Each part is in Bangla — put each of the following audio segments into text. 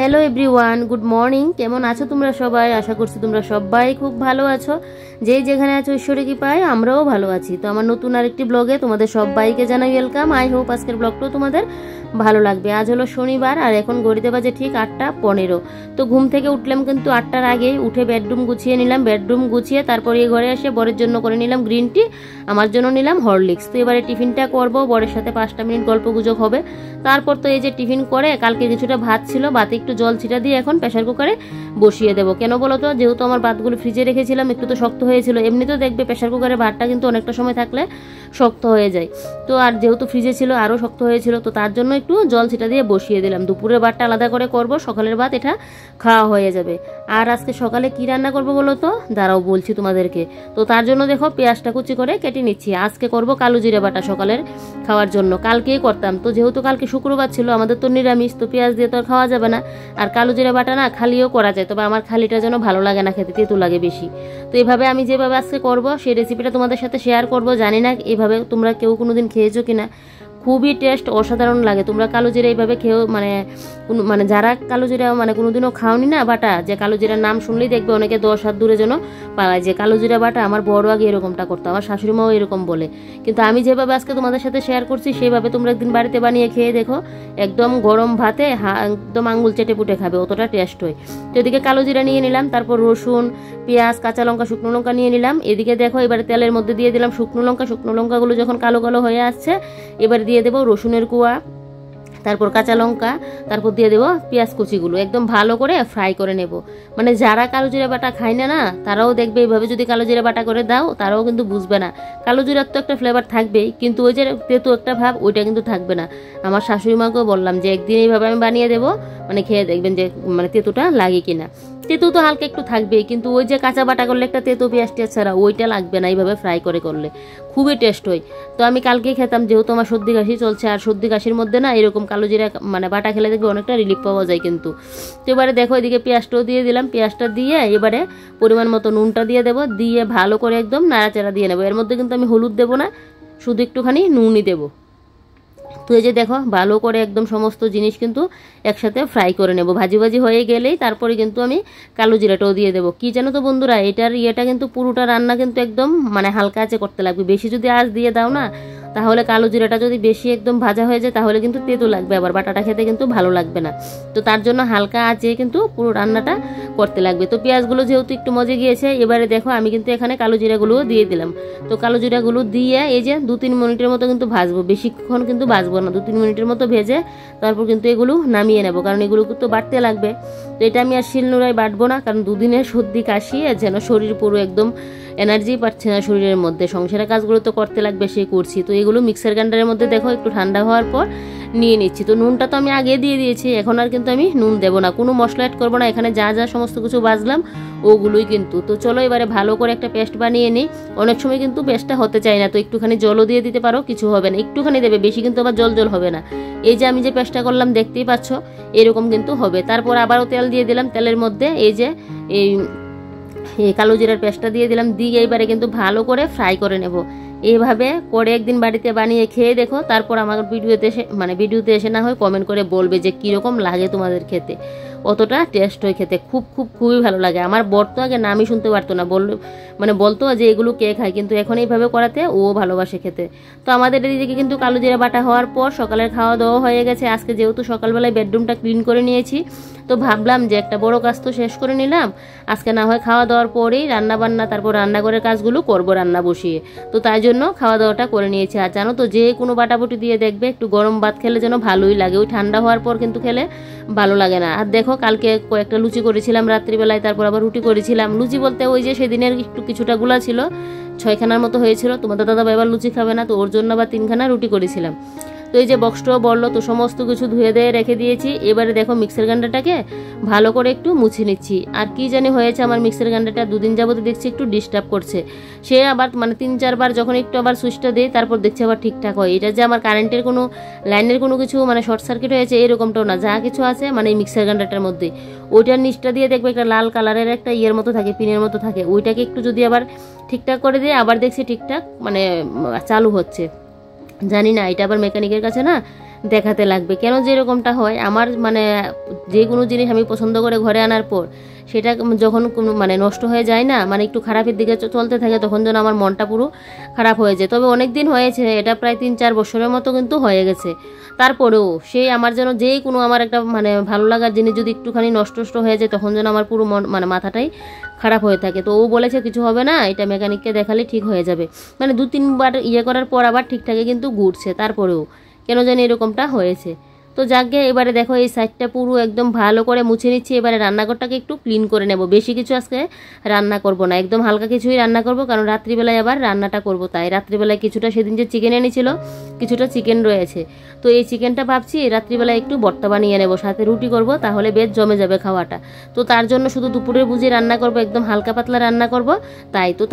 Hello everyone, good morning. কেমন আছো তোমরা সবাই? আশা করছি তোমরা সবাই খুব ভালো আছো। যেখানে আছো ঈশ্বরের কৃপায় আমরাও ভালো আছি। তো আমার নতুন আরেকটি ব্লগে তোমাদের সবাইকে জানাই ওয়েলকাম। আই হোপ আজকের ব্লগটাও তোমাদের ভালো লাগবে। আজ হলো শনিবার আর এখন ঘড়িতে বাজে ঠিক 8:15। তো ঘুম থেকে উঠলাম কিন্তু 8টার আগেই। উঠে বেডরুম গুছিয়ে নিলাম। বেডরুম গুছিয়ে তারপর এই ঘরে এসে বরের জন্য করে নিলাম গ্রিন টি, আমার জন্য নিলাম হরলিক্স। তো এবারে টিফিনটা করব, বরের সাথে 5টা মিনিট গল্প গুজব হবে। তারপর তো এই যে টিফিন করে কালকে কিছুটা ভাত ছিল, ভাতে একটু জল ছিটা দিয়ে এখন প্রেসার কুকারে বসিয়ে দেবো। কেন বলো তো, যেহেতু আমার ভাতগুলো ফ্রিজে রেখেছিলাম একটু তো শক্ত হয়েছিল। এমনিতেও দেখবে প্রেসার কুকারে ভাতটা কিন্তু অনেকটা সময় থাকলে শক্ত হয়ে যায়। তো আর যেহেতু ফ্রিজে ছিল আরও শক্ত হয়েছিল, তো তার জন্য একটু জল ছিটা দিয়ে বসিয়ে দিলাম। দুপুরের ভাতটা আলাদা করে করব, সকালের ভাত এটা খাওয়া হয়ে যাবে। আর আজকে সকালে কি রান্না করবো বলো তো? দাঁড়াও বলছি তোমাদেরকে। তো তার জন্য দেখো পেঁয়াজটা কুচি করে কেটে নিচ্ছি। আজকে করব কালো জিরা বাটা সকালের খাওয়ার জন্য। কালকেই করতাম, তো যেহেতু কালকে শুক্রবার ছিল আমাদের তো নিরামিষ, তো পেঁয়াজ দিয়ে তো আর খাওয়া যাবে না। আর কালো জিরা বাটা না খালিও করা যায়, তবে আমার খালিটা যেন ভালো লাগে না খেতে, তেতো লাগে বেশি। তো এইভাবে আমি যেভাবে আজকে করব সেই রেসিপিটা তোমাদের সাথে শেয়ার করব। জানি না এভাবে তোমরা কেউ কোনোদিন খেয়েছো কিনা, খুবই টেস্ট অসাধারণ লাগে। তোমরা কালো জিরা এইভাবে খেয়েও, মানে যারা কালো জিরা কোনোদিনও খাওনি না বাটা, যে কালো জিরার নাম শুনলেই দেখবে অনেকে 10 হাত দূরে যেন পালায় যে কালো জিরা বাটা। আমার বড় আগে এরকমটা করতো, আমার শাশুড়ি মাও এরকম বলে। কিন্তু আমি যেভাবে আজকে তোমাদের সাথে শেয়ার করছি সেইভাবে তোমরা একদিন বাড়িতে বানিয়ে খেয়ে দেখো। একদম গরম ভাতে একদম আঙুল চেটে পুটে খাবে, অতটা টেস্ট হয়। তো এদিকে কালো জিরা নিয়ে নিলাম, তারপর রসুন, পেঁয়াজ, কাঁচা লঙ্কা, শুকনো লঙ্কা নিয়ে নিলাম। এদিকে দেখো এবারে তেলের মধ্যে দিয়ে দিলাম শুকনো লঙ্কা। শুকনো লঙ্কাগুলো যখন কালো কালো হয়ে আসছে এবার দিয়ে দেবো রসুনের কুয়া, তারপর কাঁচা লঙ্কা, তারপর দিয়ে দেবো পেঁয়াজ কুচিগুলো। একদম ভালো করে ফ্রাই করে নেব। মানে যারা কালো জিরা বাটা খায় না তারাও দেখবে এইভাবে যদি কালো জিরা বাটা করে দাও তারাও কিন্তু বুঝবে না। কালো জিরার তো একটা ফ্লেভার থাকবেই, কিন্তু ওই যে তেতো একটা ভাব ওইটা কিন্তু থাকবে না। আমার শাশুড়ি মাকেও বললাম যে একদিন এইভাবে আমি বানিয়ে দেবো, খেয়ে দেখবেন যে তেতোটা লাগে কিনা। তেতো তো হালকা একটু থাকবেই, কিন্তু ওই যে কাঁচা বাটা করলে একটা তেতো পেঁয়াজ টিয়াজ ছাড়া ওইটা লাগবে না। এইভাবে ফ্রাই করে করলে খুবই টেস্ট হয়। তো আমি কালকেই খেতাম, যেহেতু আমার সর্দি কাশি চলছে, আর সর্দি কাশির মধ্যে এরকম কালো জিরা বাটা খেলে দেখবে অনেকটা রিলিফ পাওয়া যায় কিন্তু। তো এবারে দেখো এদিকে পেঁয়াজটাও দিয়ে দিলাম। পেঁয়াজটা দিয়ে এবারে পরিমাণ মতো নুনটা দিয়ে দেবো, দিয়ে ভালো করে একদম নাড়াচাড়া দিয়ে নেবো। এর মধ্যে কিন্তু আমি হলুদ দেবো না, শুধু একটুখানি নুনই দেবো। তো এই যে দেখো ভালো করে একদম সমস্ত জিনিস কিন্তু একসাথে ফ্রাই করে নেব। ভাজি ভাজি হয়ে গেলেই তারপরে কিন্তু আমি কালো জিরাটাও দিয়ে দেবো। কি জানো তো বন্ধুরা, এটার কিন্তু পুরোটা রান্না কিন্তু একদম হালকা আঁচে করতে লাগবে। বেশি যদি আঁচ দিয়ে দাও না, তাহলে কালো জিরাটা যদি বেশি একদম ভাজা হয়ে যায় তাহলে কিন্তু তেতো লাগবে, আবার বাটাটা খেতে কিন্তু ভালো লাগবে না। তো তার জন্য হালকা আঁচে কিন্তু পুরো রান্নাটা করতে লাগবে। তো পেঁয়াজগুলো যেহেতু একটু মজে গিয়েছে, এবারে দেখো আমি কিন্তু এখানে কালো জিরাগুলোও দিয়ে দিলাম। তো কালো জিরাগুলো দিয়ে এই যে 2-3 মিনিটের মতো কিন্তু ভাজবো, বেশিক্ষণ কিন্তু ভাজবো না। 2-3 মিনিটের মতো ভেজে তারপর কিন্তু এগুলো নামিয়ে নেবো, কারণ এগুলো তো বাটতে লাগবে। তো এটা আমি আর শিলনোড়ায় বাটবো না, কারণ দুদিনের সর্দি কাশি যেন শরীর পুরো একদম এনার্জি পাচ্ছে না শরীরের মধ্যে। সংসারের কাজগুলো তো করতে লাগবে, সে করছি। তো এগুলো মিক্সার গ্রাইন্ডারের মধ্যে দেখো একটু ঠান্ডা হওয়ার পর নিয়ে নিচ্ছি। তো নুনটা তো আমি আগে দিয়ে দিয়েছি, এখন আর কিন্তু আমি নুন দেবো না, কোনো মশলা অ্যাড করবো না। এখানে যা যা সমস্ত কিছু বাজলাম ওগুলোই কিন্তু। তো চলো এবারে ভালো করে একটা পেস্ট বানিয়ে নিই। অনেক সময় কিন্তু পেস্টটা হতে চায় না, তো একটুখানি জলও দিয়ে দিতে পারো, কিছু হবে না। একটুখানি দেবে, বেশি কিন্তু আবার জল জল হবে না। এই যে আমি যে পেস্টটা করলাম দেখতেই পাচ্ছ এরকম কিন্তু হবে। তারপর আবারও তেল দিয়ে দিলাম, তেলের মধ্যে এই যে এই কালো জিরার পেস্টটা দিয়ে দিলাম, দিয়ে এইবারে কিন্তু ভালো করে ফ্রাই করে নেব। এইভাবে করে একদিন বাড়িতে বানিয়ে খেয়ে দেখো, তারপর আমার ভিডিওতে এসে না হয় কমেন্ট করে বলবে যে কীরকম লাগে তোমাদের খেতে। অতটা টেস্ট হয় খেতে, খুবই ভালো লাগে। আমার বর তো আগে নামই শুনতে পারতো না, বলতো যে এগুলো কে খায়, কিন্তু এখন এইভাবে করাতে ও ভালোবাসে খেতে। তো আমাদের এদিকে কিন্তু কালো জিরা বাটা হওয়ার পর সকালের খাওয়া দাওয়া হয়ে গেছে। আজকে যেহেতু সকালবেলায় বেডরুমটা ক্লিন করে নিয়েছি, তো ভাবলাম যে একটা বড় কাজ তো শেষ করে নিলাম, আজকে না হয় খাওয়া দাওয়ার পরেই রান্নাবান্না, তারপর রান্নাঘরের কাজগুলো করবো রান্না বসিয়ে। তো তাই জন্য খাওয়া দাওয়াটা করে নিয়েছি। আর জানো তো, যে কোনো বাটাবুটি দিয়ে দেখবে একটু গরম ভাত খেলে যেন ভালোই লাগে, ওই ঠান্ডা হওয়ার পর কিন্তু খেলে ভালো লাগে না। আর দেখো কালকে কয়েকটা লুচি করেছিলাম রাত্রিবেলায়, তারপর আবার রুটি করেছিলাম। লুচি বলতে ওই যে সেদিনের কিছুটা গুলা ছিল, 6খানার মতো হয়েছিল। তোমাদের দাদা এবার লুচি খাবে না, তো ওর জন্য আবার 3খানা রুটি করেছিলাম। তো এই যে বক্সটাও বললো, তো সমস্ত কিছু ধুয়ে দিয়ে রেখে দিয়েছি। এবারে দেখো মিক্সার গ্রাইন্ডারটাকে ভালো করে একটু মুছে নিচ্ছি। আর কি জানি হয়েছে, আমার মিক্সার গ্রাইন্ডারটা 2 দিন যাবত দেখছি একটু ডিস্টার্ব করছে। সে আবার 3-4 বার যখন একটু আবার সুইচটা দেয় তারপর দেখছি আবার ঠিকঠাক হয়। এটা যে আমার কারেন্টের কোনো লাইনের কোনো কিছু শর্ট সার্কিট হয়েছে এরকমটাও না, যা কিছু আছে এই মিক্সার গ্রাইন্ডারটার মধ্যে। ওইটার নিচটা দিয়ে দেখবে একটা লাল কালারের একটা ইয়ের মতো থাকে, পিনের মতো থাকে। ওইটাকে একটু যদি আবার ঠিকঠাক করে দিয়ে আবার দেখছি ঠিকঠাক চালু হচ্ছে। জানি না, এটা আবার মেকানিকের কাছে দেখাতে লাগবে। কেন যে এরকমটা হয়, আমার মানে যে কোনো জিনিস আমি পছন্দ করে ঘরে আনার পর সেটা যখন কোনো মানে নষ্ট হয়ে যায় না, মানে একটু খারাপের দিকে চলতে থাকে, তখন যেন আমার মনটা পুরো খারাপ হয়ে যায়। তবে অনেক দিন হয়েছে, এটা প্রায় 3-4 বছরের মতো কিন্তু হয়ে গেছে। তারপরেও সেই আমার যেন যে কোনো আমার একটা মানে ভালো লাগার জিনিস যদি একটুখানি নষ্ট হয়ে যায়, তখন যেন আমার পুরো মন মানে মাথাটাই খারাপ হয়ে থাকে। তো ও বলেছে কিছু হবে না, এটা মেকানিককে দেখালে ঠিক হয়ে যাবে। মানে 2-3 বার করার পর আবার ঠিকঠাকই কিন্তু ঘুরছে, তারপরেও কেন জানি এরকমটা হয়েছে। তো যাকে এবারে দেখো এই সাইডটা পুরো একদম ভালো করে মুছে নিচ্ছি। এবারে রান্নাঘরটাকে একটু ক্লিন করে নেব। বেশি কিছু আজকে রান্না করব না, একদম হালকা কিছুই রান্না করব, কারণ রাত্রিবেলায় আবার রান্নাটা করব। তাই রাত্রিবেলায় কিছুটা সেদিন যে চিকেন এনেছিল, কিছুটা চিকেন রয়েছে। তো এই চিকেনটা ভাবছি রাত্রিবেলায় একটু ভর্তা বানিয়ে নেব, সাথে রুটি করব, তাহলে বেশ জমে যাবে খাওয়াটা। তো তার জন্য শুধু দুপুরের বুঝি রান্না করব, একদম হালকা পাতলা রান্না করব।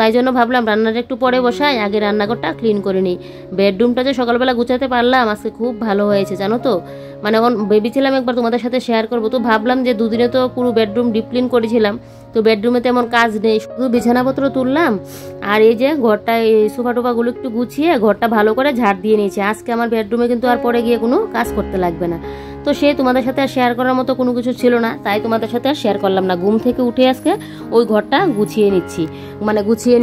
তাই জন্য ভাবলাম রান্নাটা একটু পরে বসাই, আগে রান্নাঘরটা ক্লিন করে নিই। বেডরুমটা যে সকালবেলা গুছাতে পারলাম আজকে খুব ভালো হয়েছে জানো তো। মানে ভেবেছিলাম একবার তোমাদের সাথে শেয়ার করবো, তো ভাবলাম যে দুদিনে তো পুরো বেডরুম ডিপ ক্লিন করেছিলাম, তো বেডরুমে তেমন কাজ নেই, শুধু বিছানাপত্র তুললাম আর এই যে ঘরটা এই সোফা টোফাগুলো একটু গুছিয়ে ঘরটা ভালো করে ঝাড় দিয়ে নিয়েছি। আজকে আমার বেডরুমে কিন্তু আর পরে গিয়ে কোনো কাজ করতে লাগবে না। তো সে তোমাদের সাথে আর শেয়ার করার মতো কোনো কিছু ছিল না, তাই তোমাদের সাথে আর শেয়ার করলাম না। ঘুম থেকে উঠে আজকে ওই ঘরটা গুছিয়ে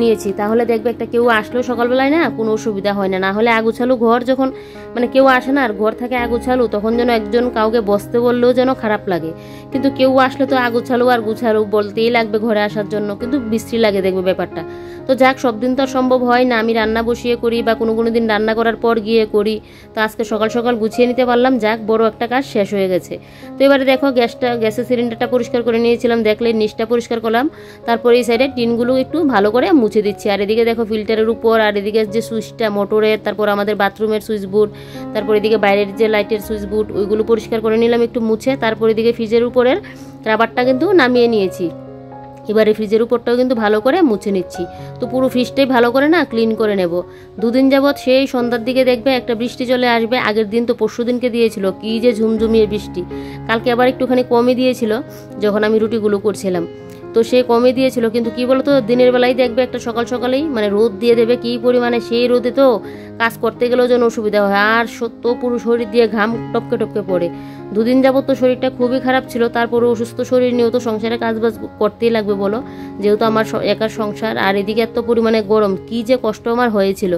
নিয়েছি, তাহলে দেখবে একটা কেউ আসলেও সকালবেলায় না কোনো অসুবিধা হয় না। না হলে আগুছালু ঘর যখন মানে কেউ আসে না আর ঘর থাকে আগুছালু, তখন যেন একজন কাউকে বসতে বললেও যেন খারাপ লাগে। কিন্তু কেউ আসলে তো আগুছালু আর গুছালু বলতেই লাগবে ঘরে আসার জন্য, কিন্তু বিশ্রী লাগে দেখবে ব্যাপারটা। তো যাক, সব দিন তো সম্ভব হয় না আমি রান্না বসিয়ে করি বা কোনো দিন রান্না করার পর গিয়ে করি। তো আজকে সকাল সকাল গুছিয়ে নিতে পারলাম, যাক বড় একটা কাজ শেষ হয়ে গেছে। তো এবারে দেখো গ্যাসের সিলিন্ডারটা পরিষ্কার করে নিয়েছিলাম, দেখলে নিচটা পরিষ্কার করলাম। তারপরে এই সাইডে টিনগুলো একটু ভালো করে মুছে দিচ্ছি। আর এদিকে দেখো ফিল্টারের উপর, আর এদিকে যে সুইচটা মোটরের, তারপর আমাদের বাথরুমের সুইচ বোর্ড, তারপর এদিকে বাইরের যে লাইটের সুইচ বোর্ড, ওইগুলো পরিষ্কার করে নিলাম একটু মুছে। তারপর এদিকে ফ্রিজের উপরের রাবারটা কিন্তু নামিয়ে নিয়েছি। এবারে ফ্রিজের উপরটাও কিন্তু ভালো করে মুছে নিচ্ছি। তো পুরো ফ্রিজটাই ভালো করে না ক্লিন করে নেব। দুদিন যাবৎ সেই সন্ধ্যার দিকে দেখবে একটা বৃষ্টি চলে আসবে। আগের দিন তো পরশু দিনকে দিয়েছিল কি যে ঝুমঝুমিয়ে বৃষ্টি, কালকে আবার একটুখানি কমই দিয়েছিল যখন আমি রুটিগুলো করছিলাম। তো সে কমে দিয়েছিল, কিন্তু কি বলতো দিনের বেলায় দেখবে একটা সকাল সকালেই মানে রোদ দিয়ে দেবে কি পরিমাণে, সেই রোদে তো কাজ করতে গেলেও যেন অসুবিধা হয়। আর সত্য পুরো শরীর দিয়ে ঘাম টপকে টপকে পড়ে। দুদিন যাবত তো শরীরটা খুবই খারাপ ছিল, তারপরে অসুস্থ শরীর নিয়েও তো সংসারে কাজবাজ করতেই লাগবে বলো, যেহেতু আমার একার সংসার। আর এদিকে এত পরিমাণে গরম, কি যে কষ্ট আমার হয়েছিল।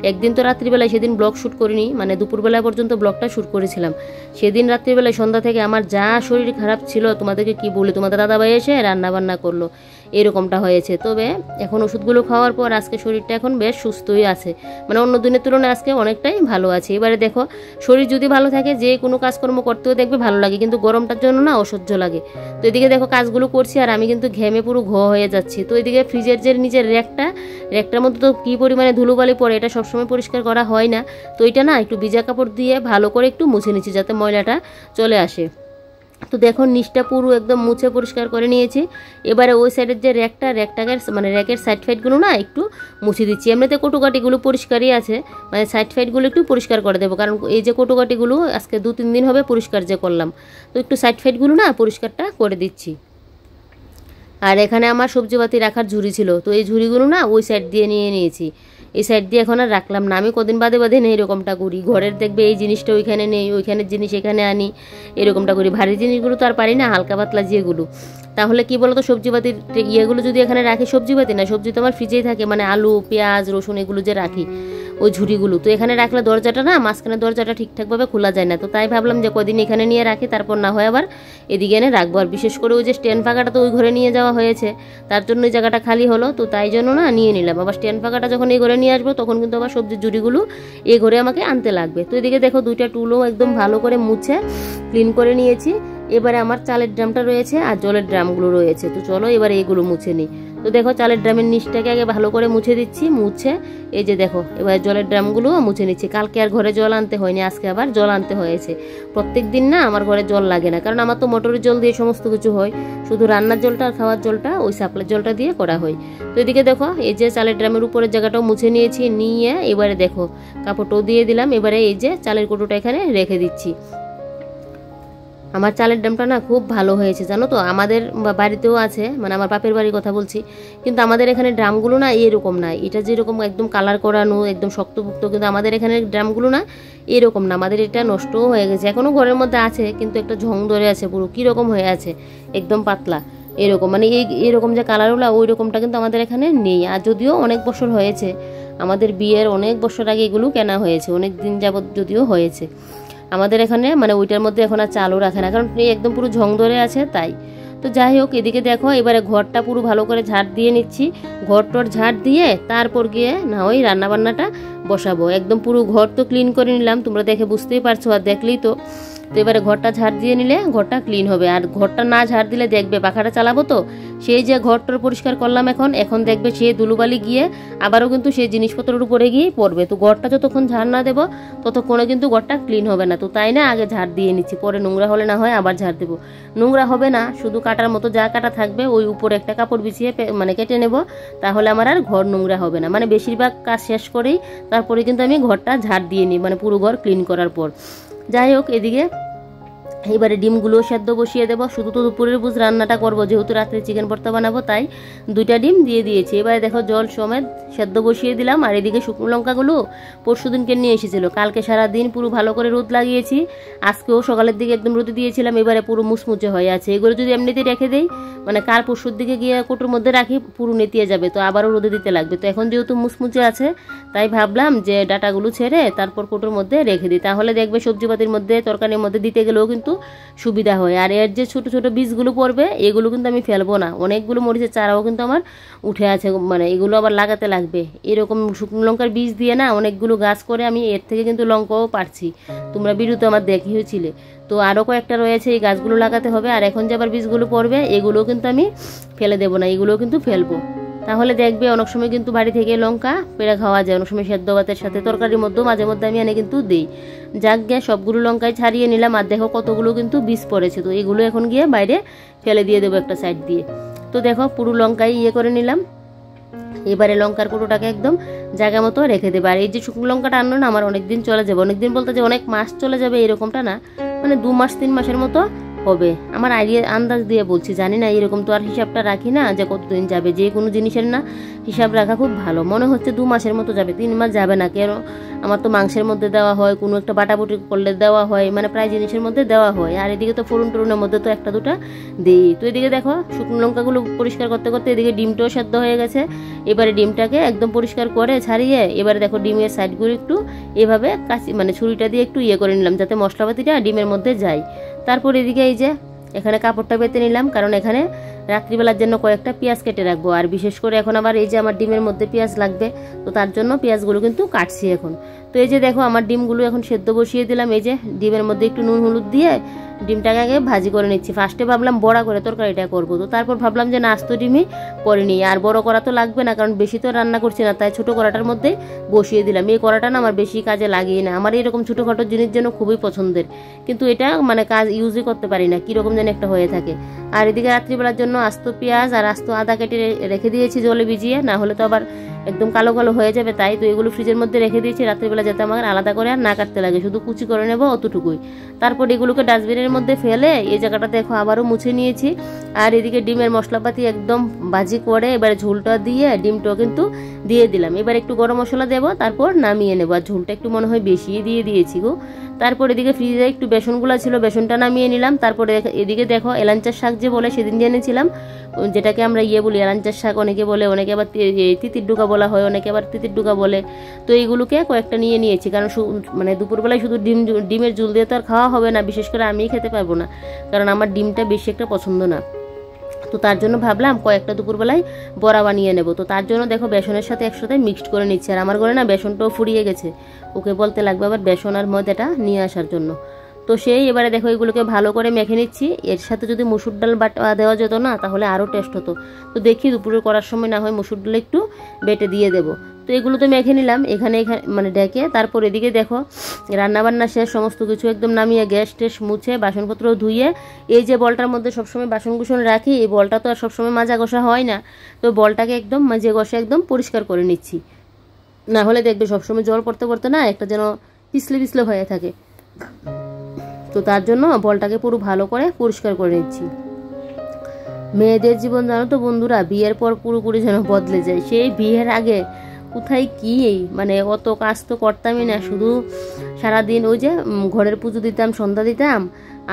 একদিন তো রাত্রিবেলায় সেদিন ব্লগ শ্যুট করিনি, মানে দুপুরবেলা পর্যন্ত ব্লগটা শ্যুট করেছিলাম। সেদিন রাত্রিবেলায় সন্ধ্যা থেকে আমার যা শরীর খারাপ ছিল তোমাদেরকে কি বলি, তোমাদের দাদাভাই এসে রান্নাবান্না করলো, এরকমটা হয়েছে। তবে এখন ওষুধগুলো খাওয়ার পর আজকে শরীরটা এখন বেশ সুস্থই আছে, মানে অন্য দিনের তুলনায় আজকে অনেকটাই ভালো আছে। এবারে দেখো শরীর যদি ভালো থাকে যে কোনো কাজকর্ম করতেও দেখবে ভালো লাগে, কিন্তু গরমটার জন্য না অসহ্য লাগে। তো এদিকে দেখো কাজগুলো করছি আর আমি কিন্তু ঘেমে পুরো হয়ে যাচ্ছি। তো এদিকে ফ্রিজের যে নিজের র্যাকটার মধ্যে তো কী পরিমাণে ধুলোবালি পড়ে, এটা সবসময় পরিষ্কার করা হয় না। তো এটা না একটু ভিজা কাপড় দিয়ে ভালো করে একটু মুছে নিচ্ছি যাতে ময়লাটা চলে আসে। তো দেখো নিচটা পুরো একদম মুছে পরিষ্কার করে নিয়েছি। এবারে ওই সাইডের যে র্যাকটাকে মানে র্যাকের সাইড ফাইডগুলো না একটু মুছে দিচ্ছি। এমনিতে কটুকাটিগুলো পরিষ্কারই আছে, মানে সাইড ফাইডগুলো একটু পরিষ্কার করে দেবো, কারণ এই যে কটুকাটিগুলো আজকে 2-3 দিন হবে পরিষ্কার যে করলাম, তো একটু সাইড ফাইডগুলো না পরিষ্কারটা করে দিচ্ছি। আর এখানে আমার সবজিপাতি রাখার ঝুড়ি ছিল, তো এই ঝুড়িগুলো না ওই সাইড দিয়ে নিয়ে নিয়েছি, এই সাইড দিয়ে এখন আর রাখলাম না। আমি কদিন বাদে নেই এরকমটা করি, ঘরের দেখবে এই জিনিসটা ওইখানে নেই, ওইখানের জিনিস এখানে আনি, এরকমটা করি। ভারী জিনিসগুলো তো আর পারি না, হালকা পাতলা যেগুলো। তাহলে কি বলতো সবজিপাতির ইয়েগুলো যদি এখানে রাখি, সবজিপাতি না, সবজি তো আমার ফ্রিজেই থাকে, মানে আলু পেঁয়াজ রসুন এগুলো যে রাখি ওই ঝুড়িগুলো, তো এখানে রাখলে দরজাটা না মাঝখানে দরজাটা ঠিকঠাকভাবে খোলা যায় না। তো তাই ভাবলাম যে কদিন এখানে নিয়ে রাখি, তারপর না হয় আবার এদিকে এনে রাখবো। আর বিশেষ করে ওই যে স্ট্যান্ড ফাঁকাটা তো ওই ঘরে নিয়ে যাওয়া হয়েছে, তার জন্য ওই জায়গাটা খালি হলো, তো তাই জন্য না নিয়ে নিলাম। আবার স্ট্যান্ড ফাঁকাটা যখন এই ঘরে নিয়ে আসবো তখন কিন্তু আবার সবজির ঝুড়িগুলো এই ঘরে আমাকে আনতে লাগবে। তো এদিকে দেখো 2টা টুলও একদম ভালো করে মুছে ক্লিন করে নিয়েছি। এবারে আমার চালের ড্রামটা রয়েছে আর জলের ড্রামগুলো রয়েছে, তো চলো এবার এইগুলো মুছে নিই। তো দেখো চালের ড্রামের নিচটাকে আগে ভালো করে মুছে দিচ্ছি, মুছে এই যে দেখো এবার জলের ড্রামগুলোও মুছে নিচ্ছি। কালকে আর ঘরে জল আনতে হয়নি, আজকে আবার জল আনতে হয়েছে। প্রত্যেক দিন না আমার ঘরে জল লাগে না, কারণ আমার তো মোটরের জল দিয়ে সমস্ত কিছু হয়, শুধু রান্নার জলটা আর খাওয়ার জলটা ওই সাপ্লাই জলটা দিয়ে করা হয়। তো এদিকে দেখো এই যে চালের ড্রামের উপরের জায়গাটাও মুছে নিয়েছি, নিয়ে এবারে দেখো কাপড়টাও দিয়ে দিলাম। এবারে এই যে চালের কৌটোটা এখানে রেখে দিচ্ছি। আমার চালের ড্রামটা না খুব ভালো হয়েছে জানো তো। আমাদের বাড়িতেও আছে, মানে আমার বাপের বাড়ির কথা বলছি, কিন্তু আমাদের এখানে ড্রামগুলো না এরকম না। এটা যেরকম একদম কালার করানো একদম শক্তপোক্ত, কিন্তু আমাদের এখানে ড্রামগুলো না এরকম না। আমাদের এটা নষ্টও হয়ে গেছে, এখনও ঘরের মধ্যে আছে কিন্তু একটা ঝং ধরে আছে, পুরো কীরকম হয়ে আছে, একদম পাতলা এরকম, মানে এরকম যে কালারগুলো ওই রকমটা কিন্তু আমাদের এখানে নেই। আর যদিও অনেক বছর হয়েছে, আমাদের বিয়ের অনেক বছর আগে এগুলো কেনা হয়েছে, অনেক দিন যাবত যদিও হয়েছে। আমাদের এখানে মানে ওইটার মধ্যে এখন আর চালও রাখে না, কারণ একদম পুরো ঝং ধরে আছে তাই। তো যাই হোক, এদিকে দেখো এবারে ঘরটা পুরো ভালো করে ঝাড় দিয়ে নিচ্ছি। ঘরটর ঝাড় দিয়ে তারপর গিয়ে না ওই রান্নাবান্নাটা বসাবো। একদম পুরো ঘর তো ক্লিন করে নিলাম, তোমরা দেখে বুঝতেই পারছো, আর দেখলেই তো। তো এবারে ঘরটা ঝাড় দিয়ে নিলে ঘরটা ক্লিন হবে। আর ঘরটা না ঝাড় দিলে দেখবে, পাখাটা চালাবো তো, সেই যে ঘরটার পরিষ্কার করলাম এখন দেখবে সেই ধুলোবালি গিয়ে আবারও কিন্তু সেই জিনিসপত্রের উপরে গিয়ে পড়বে। তো ঘরটা যতক্ষণ ঝাড় না দেবো ততক্ষণে কিন্তু ঘরটা ক্লিন হবে না। তো তাই না আগে ঝাড় দিয়ে নিচ্ছি, পরে নোংরা হলে না হয় আবার ঝাড় দেবো। নোংরা হবে না, শুধু কাটার মতো যা কাটা থাকবে ওই উপরে একটা কাপড় বিছিয়ে মানে কেটে নেব, তাহলে আমার আর ঘর নোংরা হবে না। মানে বেশিরভাগ কাজ শেষ করেই তারপরে কিন্তু আমি ঘরটা ঝাড় দিয়ে নিই, মানে পুরো ঘর ক্লিন করার পর। যাই হোক, এদিকে এবারে ডিমগুলো সেদ্ধ বসিয়ে দেবো। শুধু তো দুপুরের বুঝ রান্নাটা করবো, যেহেতু রাত্রে চিকেন ভর্তা বানাবো, তাই 2টা ডিম দিয়ে দিয়েছি। এবারে দেখো জল সমেত সেদ্ধ বসিয়ে দিলাম। আর এদিকে শুকনো লঙ্কাগুলো পরশুদিনকে নিয়ে এসেছিলো, কালকে সারাদিন পুরো ভালো করে রোদ লাগিয়েছি, আজকেও সকালের দিকে একদম রোদে দিয়েছিলাম। এবারে পুরো মুচমুচে হয়ে আছে। এগুলো যদি এমনিতেই রেখে দেই, মানে কাল পরশুর দিকে গিয়ে কোটোর মধ্যে রাখি, পুরো নেতিয়ে যাবে, তো আবারও রোদে দিতে লাগবে। তো এখন যেহেতু মুচমুচে আছে, তাই ভাবলাম যে ডাটাগুলো ছেড়ে তারপর কোটোর মধ্যে রেখে দিই, তাহলে দেখবে সবজিপাতির মধ্যে তরকারির মধ্যে দিতে গেলেও কিন্তু সুবিধা হয়। আর এর যে ছোট ছোট বীজগুলো পড়বে এগুলো কিন্তু আমি ফেলবো না। অনেকগুলো মরিচের চারাও কিন্তু আমার উঠে আছে, মানে এগুলো আবার লাগাতে লাগবে। এরকম শুকনো লঙ্কার বীজ দিয়ে না অনেকগুলো গাছ করে আমি এর থেকে কিন্তু লঙ্কাও পারছি, তোমরা ভিডিওতে আমার দেখিয়েছিলে। তো আরও কয়েকটা রয়েছে, এই গাছগুলো লাগাতে হবে। আর এখন যে আবার বীজগুলো পড়বে এগুলোও কিন্তু আমি ফেলে দেবো না, এগুলোও কিন্তু ফেলবো। তাহলে দেখবে অনেক সময় কিন্তু বাড়ি থেকে লঙ্কা পেড়ে খাওয়া যায়, অনেক সময় সেদ্ধ ভাতের সাথে তরকারির মধ্যেও মাঝে মধ্যে আমি এনে কিন্তু দিই। যাক গে, সবগুলো লঙ্কায় ছাড়িয়ে নিলাম। আর দেখো কতগুলো কিন্তু বীজ পড়েছে, তো এগুলো এখন গিয়ে বাইরে ফেলে দিয়ে দেবো একটা সাইড দিয়ে। তো দেখো পুরো লঙ্কায় করে নিলাম। এবারে লঙ্কার কুটোটাকে একদম জায়গা মতো রেখে দেবে। আর এই যে শুকনো লঙ্কাটা আনলো না, আমার অনেক দিন চলে যাবে। অনেক দিন বলতে যে অনেক মাস চলে যাবে এরকমটা না, মানে 2 মাস 3 মাসের মতো হবে। আমার আইডিয়া আন্দাজ দিয়ে বলছি, জানি না, এরকম তো আর হিসাবটা রাখি না যে কতদিন যাবে। যে কোনো জিনিসের না হিসাব রাখা খুব ভালো। মনে হচ্ছে 2 মাসের মতো যাবে, 3 মাস যাবে না। কেন, আমার তো মাংসের মধ্যে দেওয়া হয়, কোনো একটা বাটাবুটি করলে দেওয়া হয়, মানে প্রায় জিনিসের মধ্যে দেওয়া হয়। আর এদিকে তো ফোড়ন টোড়নের মধ্যে তো 1-2টা দিই। তো এদিকে দেখো শুকনো লঙ্কাগুলো পরিষ্কার করতে করতে এদিকে ডিমটাও সেদ্ধ হয়ে গেছে। এবারে ডিমটাকে একদম পরিষ্কার করে ছাড়িয়ে এবারে দেখো ডিমের সাইডগুলো একটু এভাবে কাঁচি মানে ছুরিটা দিয়ে একটু করে নিলাম, যাতে মশলাপাতিটা ডিমের মধ্যে যায়। তারপর এদিকে এই যে এখানে কাপড়টা পেতে নিলাম, কারণ এখানে রাত্রিবেলার জন্য কয়েকটা পেঁয়াজ কেটে রাখবো। আর বিশেষ করে এখন আবার এই যে আমার ডিমের মধ্যে পেঁয়াজ লাগবে, তো তার জন্য পেঁয়াজগুলো কিন্তু কাটছি এখন। তো এই যে দেখো আমার ডিমগুলো এখন সেদ্ধ বসিয়ে দিলাম। এই যে ডিমের মধ্যে একটু নুন হলুদ দিয়ে ডিমটাকে আগে ভাজি করে নিচ্ছি। ফার্স্টে ভাবলাম বড়া করে তরকারিটা করবো, তো তারপর ভাবলাম যে না, আস্ত ডিমই করে নিই, আর বড় করা তো লাগবে না, কারণ বেশি তো রান্না করছি না, তাই ছোটো কড়াটার মধ্যে বসিয়ে দিলাম। এই কড়াটা না আমার বেশি কাজে লাগিয়ে না, আমার এরকম ছোটোখাটো জিনিস যেন খুবই পছন্দের, কিন্তু এটা মানে কাজ ইউজই করতে পারি না, কীরকম যেন একটা হয়ে থাকে। আর এদিকে রাত্রিবেলার জন্য আস্ত পেঁয়াজ আর আস্ত আদা কেটে রেখে দিয়েছি জলে ভিজিয়ে, না হলে তো আবার একদম কালো কালো হয়ে যাবে। তাই তো এগুলো ফ্রিজের মধ্যে রেখে দিয়েছি রাত্রিবেলা, যাতে আমার আলাদা করে আর না কাটতে লাগে, শুধু কুচি করে নেবো অতটুকুই। তারপর এগুলোকে ডাস্টবিনের মধ্যে ফেলে এই জায়গাটা দেখো আবারও মুছে নিয়েছি। আর এদিকে ডিমের মশলাপাতি একদম ভাজি করে এবারে ঝোলটা দিয়ে ডিমটাও কিন্তু দিয়ে দিলাম। এবার একটু গরম মশলা দেবো, তারপর নামিয়ে নেবো। আর ঝোলটা একটু মনে হয় বেশি দিয়ে দিয়েছি গো। তারপর এদিকে ফ্রিজে একটু বেসনগুলো ছিল, বেসনটা নামিয়ে নিলাম। তারপরে এদিকে দেখো এলাঞ্চার শাক যে বলে সেদিন জেনেছিলাম, যেটাকে আমরা বলি এলাঞ্চার শাক, অনেকে বলে, অনেকে আবার তিতির ডুকা বলা হয়, অনেকে আবার তিতির ডুকা বলে। তো এইগুলোকে কয়েকটা নিয়ে নিয়েছি, কারণ মানে দুপুরবেলায় শুধু ডিমের ঝোল দিয়ে তো আর খাওয়া হবে না, বিশেষ করে আমিই খেতে পারবো না, কারণ আমার ডিমটা বেশি একটা পছন্দ না। তো তার জন্য ভাবলাম কয়েকটা দুপুরবেলায় বড়া বানিয়ে নেব। তো তার জন্য দেখো বেসনের সাথে একসাথে মিক্সড করে নিচ্ছে। আর আমার ঘরে না বেসনটাও ফুরিয়ে গেছে, ওকে বলতে লাগবে আবার বেসন আর ময়দাটা নিয়ে আসার জন্য। তো সেই এবারে দেখো এগুলোকে ভালো করে মেখে নিচ্ছি। এর সাথে যদি মসুর ডাল বাটা দেওয়া যেত না, তাহলে আরও টেস্ট হতো। তো দেখি দুপুরে করার সময় না হয় মসুর ডাল একটু বেটে দিয়ে দেবো। তো এগুলো তো মেখে নিলাম এখানে মানে ডেকে। তারপর এদিকে দেখো রান্নাবান্না শেষ, সমস্ত কিছু একদম নামিয়ে গ্যাস টেস মুছে বাসনপত্র ধুয়ে এই যে বলটার মধ্যে সবসময় বাসন কুসন রাখি, এই বলটা তো আর সবসময় মাজা ঘষা হয় না, তো বলটাকে একদম মাজে ঘষে একদম পরিষ্কার করে নিচ্ছি। না হলে দেখবে সবসময় জল পড়তে পড়তে না একটা যেন পিছলে পিছলে হয়ে থাকে। তো তার জন্য বলটাকে পুরো ভালো করে পরিষ্কার করে নিচ্ছি। মেয়েদের জীবন জানো তো বন্ধুরা, বিয়ের পর পুরোপুরি যেন বদলে যায়। সেই বিয়ের আগে কোথায় কি মানে অত কাজ তো করতামই না, শুধু সারাদিন ওই যে ঘরের পুজো দিতাম, সন্ধ্যা দিতাম,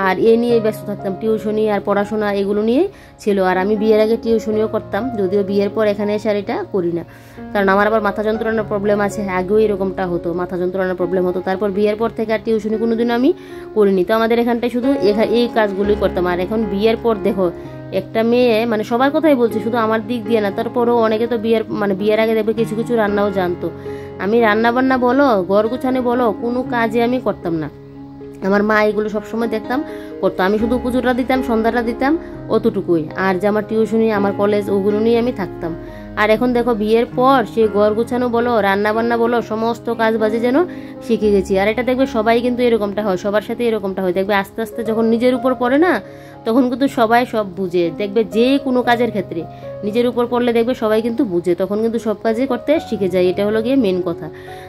আর এ নিয়ে ব্যস্ত থাকতাম। টিউশনি আর পড়াশোনা এগুলো নিয়ে ছিল। আর আমি বিয়ের আগে টিউশনিও করতাম, যদিও বিয়ের পর এখানে এসে আর এটা করি না, কারণ আমার আবার মাথা যন্ত্রণার প্রবলেম আছে। আগেও এরকমটা হতো, মাথা যন্ত্রণার প্রবলেম হতো। তারপর বিয়ের পর থেকে আর টিউশনি কোনোদিন আমি করিনি। তো আমাদের এখানটায় শুধু এই কাজগুলোই করতাম। আর এখন বিয়ের পর দেখো একটা মেয়ে, মানে সবার কথাই বলছি, শুধু আমার দিক দিয়ে না, তারপরও অনেকে তো বিয়ের আগে দেখবে কিছু কিছু রান্নাও জানতো। আমি রান্না বান্না বলো, ঘর গুছানো বলো, কোনো কাজে আমি করতাম না। আমার মা এগুলো সবসময় দেখতাম করতো। আমি শুধু পুজোটা দিতাম, সন্ধ্যাটা দিতাম, অতটুকুই। আর যে আমার টিউশনি, আমার কলেজ, ওগুলো নিয়ে আমি থাকতাম। আর এখন দেখো বিয়ের পর সে ঘর গুছানো বলো, রান্না বান্না বলো, সমস্ত কাজ বাজে যেন শিখে গেছি। আর এটা দেখবে সবাই কিন্তু এরকমটা হয়, সবার সাথে এরকমটা হয়। দেখবে আস্তে আস্তে যখন নিজের উপর পড়ে না, তখন কিন্তু সবাই সব বুঝে। দেখবে যে কোনো কাজের ক্ষেত্রে নিজের উপর পড়লে দেখবে সবাই কিন্তু বুঝে, তখন কিন্তু সব কাজই করতে শিখে যায়। এটা হলো গিয়ে মেন কথা।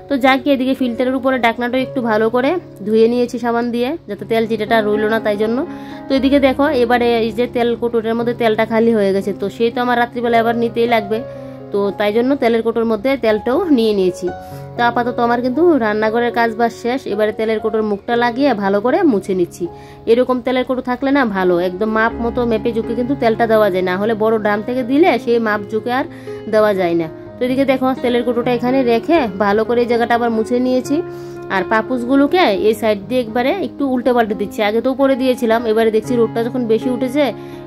তো যাকে এদিকে ফিল্টারের উপরে ডাকনাটা একটু ভালো করে ধুয়ে নিয়েছি সাবান দিয়ে, যাতে তেল চিটাটা রইল না, তাই জন্য। তো এদিকে দেখো এবারে এই যে তেল কোটোরের মধ্যে তেলটা খালি হয়ে গেছে, তো সেই তো আমার রাত্রিবেলা এবার নিতেই লাগবে। তো তাই জন্য তেলের কোটোর মধ্যে তেলটাও নিয়ে নিয়েছি। তো আপাতত আমার কিন্তু রান্নাঘরের কাজ বাজ শেষ। এবারে তেলের কোটোর মুখটা লাগিয়ে ভালো করে মুছে নিচ্ছি। এরকম তেলের কোটো থাকলে না ভালো, একদম মাপ মতো মেপে ঝুঁকে কিন্তু তেলটা দেওয়া যায়, না হলে বড় ড্রাম থেকে দিলে সেই মাপ ঝুঁকে আর দেওয়া যায় না। তো এদিকে দেখো তেলের কোটোটা এখানে রেখে ভালো করে এই জায়গাটা আবার মুছে নিয়েছি। আর পাপুসগুলোকে এই সাইড দিয়ে একবারে একটু উল্টে পাল্টে দিচ্ছি। আগে তো উপরে দিয়েছিলাম, এবারে দেখছি রোদটা যখন বেশি উঠেছে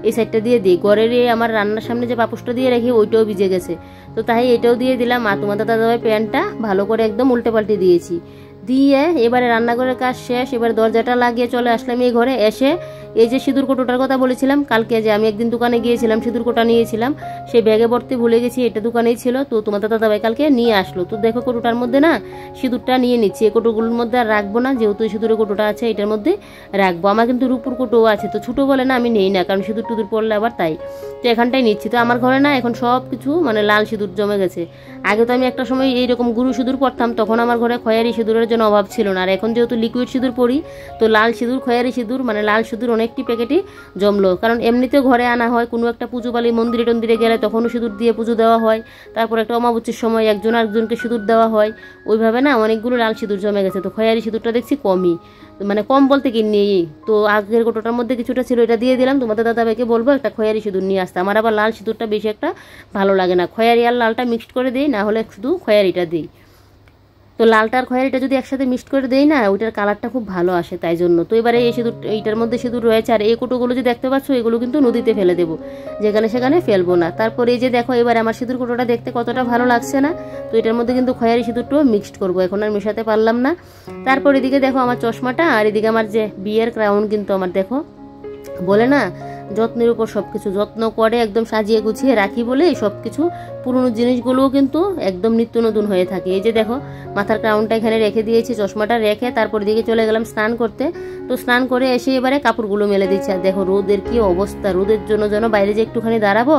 এই সাইডটা দিয়ে দিই। ঘরের আমার রান্নার সামনে যে পাপুসটা দিয়ে রাখি ওইটাও ভিজে গেছে, তো তাই এটাও দিয়ে দিলাম। আর তোমাদের দাদাভাই প্যানটা ভালো করে একদম উল্টে পাল্টে দিয়েছি। দিয়ে এবারে রান্নাঘরের কাজ শেষ। এবারে দরজাটা লাগিয়ে চলে আসলাম এই ঘরে। এসে এই যে সিঁদুর কোটোটার কথা বলেছিলাম কালকে, যে আমি একদিন দোকানে গিয়েছিলাম, সিঁদুর কোটা নিয়েছিলাম, সেই ব্যাগে ভর্তি ভুলে গেছি, এটা দোকানেই ছিল। তো তোমাদের দাদাভাই কালকে নিয়ে আসলো। তো দেখো কোটোটার মধ্যে না সিঁদুরটা নিয়ে নিচ্ছি। এই কোটোগুলোর মধ্যে আর রাখবো না, যেহেতু সিঁদুরের কোটোটা আছে এটার মধ্যে রাখবো। আমার কিন্তু রূপুর কোটোও আছে, তো ছোটো বলে না আমি নেই না, কারণ সিঁদুর টুদুর পড়লে আবার তাই। তো এখানটাই নিচ্ছি। তো আমার ঘরে না এখন সব কিছু মানে লাল সিঁদুর জমে গেছে। আগে তো আমি একটা সময় এইরকম গুরু সিঁদুর পরতাম, তখন আমার ঘরে খয়েরি সিঁদুরের জন্য অভাব ছিল না। আর এখন যেহেতু লিকুইড সিঁদুর পরি, তো লাল সিঁদুর, খয়েরি সিঁদুর, মানে লাল সিঁদুর অনেকটি প্যাকেটই জমলো। কারণ এমনিতেও ঘরে আনা হয়, কোনো একটা পুজো বালি মন্দিরে টন্দিরে গেলে তখনও সিঁদুর দিয়ে পুজো দেওয়া হয়। তারপর একটা অমাবস্যার সময় একজন আরেকজনকে সিঁদুর দেওয়া হয়, ওইভাবে না অনেকগুলো লাল সিঁদুর জমে গেছে। তো খয়েরি সিঁদুরটা দেখছি কমই, মানে কম বলতে কি নেই। তো আগের কোটোটার মধ্যে কিছুটা ছিল, এটা দিয়ে দিলাম। তোমাদের দাদাভাইকে বলবো একটা খয়েরি সিঁদুর নিয়ে আসতে। আমার আবার লাল সিঁদুরটা বেশি একটা ভালো লাগে না, খয়েরি আর লালটা মিক্সড করে দিই, না হলে শুধু খয়েরিটা দিই। তো লালটা আর খয়েরিটা যদি একসাথে মিক্সড করে দেই না, ওইটার কালারটা খুব ভালো আসে, তাই জন্য। তো এবারে এই সিঁদুর, এইটার মধ্যে সিঁদুর রয়েছে। আর এই কোটোগুলো যে দেখতে পাচ্ছ, এগুলো কিন্তু নদীতে ফেলে দেবো, যেখানে সেখানে ফেলবো না। তারপরে এই যে দেখো এবার আমার সিঁদুর কোটোটা দেখতে কতটা ভালো লাগছে না। তো এটার মধ্যে কিন্তু খয়েরি সিঁদুরটাও মিক্সড করবো, এখন আর মেশাতে পারলাম না। তারপর এদিকে দেখো আমার চশমাটা, আর এদিকে আমার যে বিয়ের ক্রাউন, কিন্তু আমার দেখো বলে না যত্নের উপর সবকিছু, যত্ন করে একদম সাজিয়ে গুছিয়ে রাখি বলে সবকিছু পুরনো জিনিসগুলোও কিন্তু একদম নিত্য নতুন হয়ে থাকে। এই যে দেখো মাথার ক্রাউনটা এখানে রেখে দিয়েছি, চশমাটা রেখে তারপর দিকে চলে গেলাম স্নান করতে। তো স্নান করে এসে এবারে কাপড়গুলো মেলে দিচ্ছি। আর দেখো রোদের কি অবস্থা, রোদের জন্য যেন বাইরে যে একটুখানি দাঁড়াবো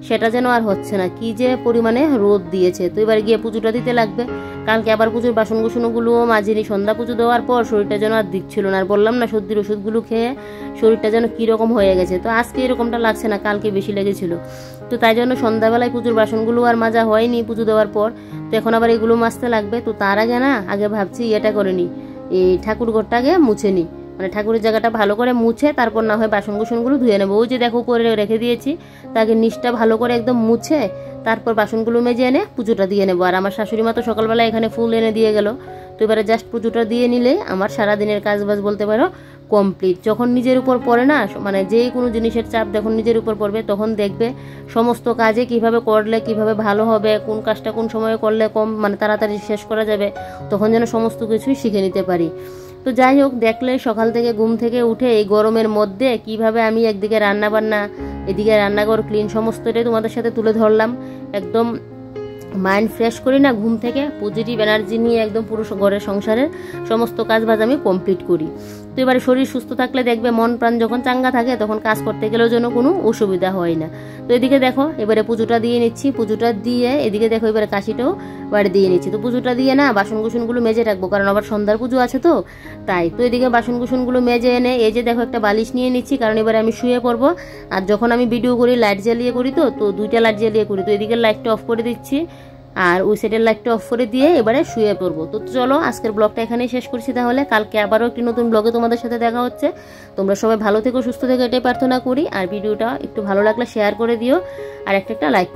সেটা যেন আর হচ্ছে না, কি যে পরিমাণে রোদ দিয়েছে। তো এবারে গিয়ে পুজোটা দিতে লাগবে। কালকে আবার পুজোর বাসন কুসনগুলোও মাজিনি, সন্ধ্যা পুজো দেওয়ার পর শরীরটা যেন আর দিচ্ছিল না। আর বললাম না সর্দির ওষুধগুলো খেয়ে শরীরটা যেন কীরকম হয়ে গেছে। তো আজকে এরকমটা লাগছে না, কালকে বেশি লেগেছিল। তো তাই জন্য সন্ধ্যাবেলায় পুজোর বাসনগুলো আর মাজা হয়নি পুজো দেওয়ার পর। তো এখন আবার এগুলো মাজতে লাগবে। তো তার আগে না আগে ভাবছি এটা করে নিই, এই ঠাকুর ঘরটা আগে মুছে নিই, মানে ঠাকুরের জায়গাটা ভালো করে মুছে তারপর না হয় বাসন কুসনগুলো ধুয়ে নেবো। ওই যে দেখো উপরে রেখে দিয়েছি, তাকে নিচটা ভালো করে একদম মুছে তারপর বাসনগুলো মেজে এনে পুজোটা দিয়ে নেবো। আর আমার শাশুড়ি মা তো সকালবেলা এখানে ফুল এনে দিয়ে গেল। তো এবারে জাস্ট পুজোটা দিয়ে নিলে আমার সারাদিনের কাজ বাজ বলতে পারো কমপ্লিট। যখন নিজের উপর পড়ে না, মানে যে কোনো জিনিসের চাপ যখন নিজের উপর পড়বে, তখন দেখবে সমস্ত কাজে কিভাবে করলে কিভাবে ভালো হবে, কোন কাজটা কোন সময়ে করলে কম মানে তাড়াতাড়ি শেষ করা যাবে, তখন যেন সমস্ত কিছুই শিখে নিতে পারি। তো যাই হোক, দেখলে সকাল থেকে ঘুম থেকে উঠে এই গরমের মধ্যে কিভাবে আমি একদিকে রান্না বান্না, এদিকে রান্নাঘর ক্লিন, সমস্তটাই তোমাদের সাথে তুলে ধরলাম। একদম মাইন্ড ফ্রেশ করি না, ঘুম থেকে পজিটিভ এনার্জি নিয়ে একদম পুরো ঘরের সংসারের সমস্ত কাজ বাজ আমি কমপ্লিট করি। তো এবারে শরীর সুস্থ থাকলে দেখবে মন প্রাণ যখন চাঙ্গা থাকে তখন কাজ করতে গেলেও যেন কোনো অসুবিধা হয় না। তো এদিকে দেখো এবারে পুজোটা দিয়ে নিচ্ছি, পুজোটা দিয়ে এদিকে দেখো এবারে কাশিটাও বাড়ি দিয়ে নিচ্ছি। তো পুজোটা দিয়ে না বাসন কুসনগুলো মেজে রাখবো, কারণ আবার সন্ধ্যার পুজো আছে তো তাই। তো এদিকে বাসন কুসনগুলো মেজে এনে এই যে দেখো একটা বালিশ নিয়ে নিচ্ছি, কারণ এবারে আমি শুয়ে পড়বো। আর যখন আমি ভিডিও করি লাইট জ্বালিয়ে করি, তো দুইটা লাইট জ্বালিয়ে করি। তো এদিকে লাইটটা অফ করে দিচ্ছি আর ওই সাইডের লাইটটা অফ করে দিয়ে এবারে শুয়ে পড়বো। তো চলো আজকের ব্লগটা এখানেই শেষ করছি, তাহলে কালকে আবারও একটি নতুন ব্লগে তোমাদের সাথে দেখা হচ্ছে। তোমরা সবাই ভালো থেকো, সুস্থ থেকো, এটাই প্রার্থনা করি। আর ভিডিওটা একটু ভালো লাগলে শেয়ার করে দিও আর একটা লাইক